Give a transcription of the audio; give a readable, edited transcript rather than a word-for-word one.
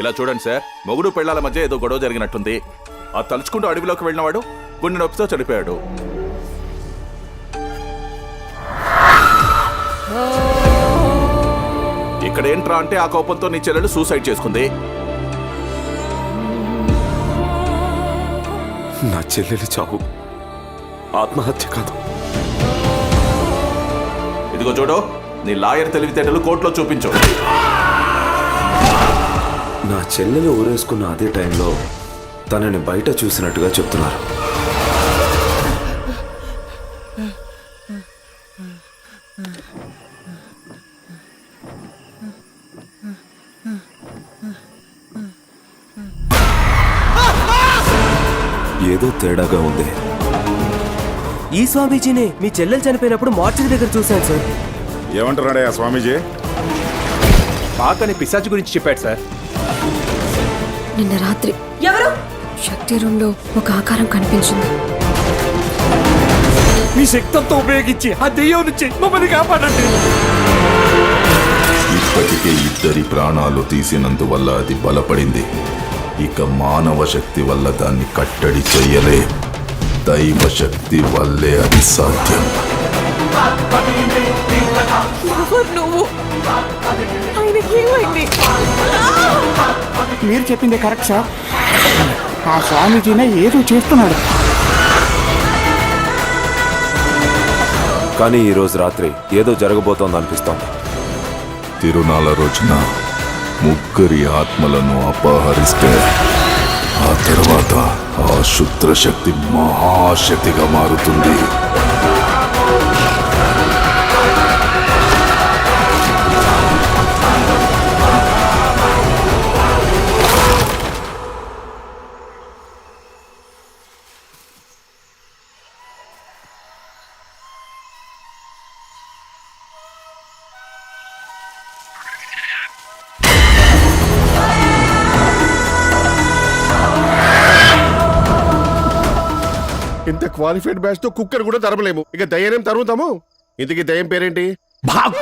ఇలా చూడండి సార్, మొగుడు పెళ్లాల మధ్య ఏదో గొడవ జరిగినట్టుంది. ఆ తలుచుకుంటూ అడవిలోకి వెళ్ళినవాడు గుండె నొప్పితో చనిపోయాడు. ఇక్కడ ఏంట్రా అంటే ఆ కోపంతో నీ చెల్లెలు సూసైడ్ చేసుకుంది. నా చెల్లెలి చావు ఆత్మహత్య కాదు. ఇదిగో చూడు, నీ లాయర్ తెలివితేటలు కోర్టులో చూపించు. నా చెల్లెలు ఊరేసుకున్న అదే టైంలో తనని బయట చూసినట్టుగా చెప్తున్నారు. ఏదో తేడాగా ఉంది. ఈ స్వామీజీనే మీ చెల్లెలు చనిపోయినప్పుడు మార్చిడి దగ్గర చూశాను సార్. ఏమంటున్నాడే ఆ స్వామీజీ? పాకని పిశాచి గురించి చెప్పాడు సార్. నిన్న రాత్రి ఎవరు? శక్తి రూంలో ఒక ఆకారం కనిపించింది. మీ శక్తంతో ఉపయోగించి ఆ దెయ్యం నుంచి మమ్మల్ని కాపాడండి. ఇప్పటికే 2 ప్రాణాలు తీసినందువల్ల అది బలపడింది. ఇక మానవ శక్తి వల్ల దాన్ని కట్టడి చెయ్యలే. దైవ శక్తి వల్లే అది సాధ్యం. నువ్వు ఆయనకి ఏమైంది? మీరు చెప్పింది కరెక్ట్ సార్. ఆ స్వామీజీనే ఏదో చేస్తున్నాడు. కానీ ఈరోజు రాత్రి ఏదో జరగబోతోంది అనిపిస్తోంది. తిరునాళ్ళ రోజున 3 ఆత్మలను అపహరిస్తే ఆ తర్వాత ఆ శుద్ర శక్తి మహాశక్తిగా మారుతుంది. ఇంత క్వాలిఫైడ్ బ్యాచ్ తో కుక్కర్ కూడా తరమలేము, ఇక దయ్యానేం తరుగుతాము. ఇంతకీ దయ్యం పేరేంటి? భాగ్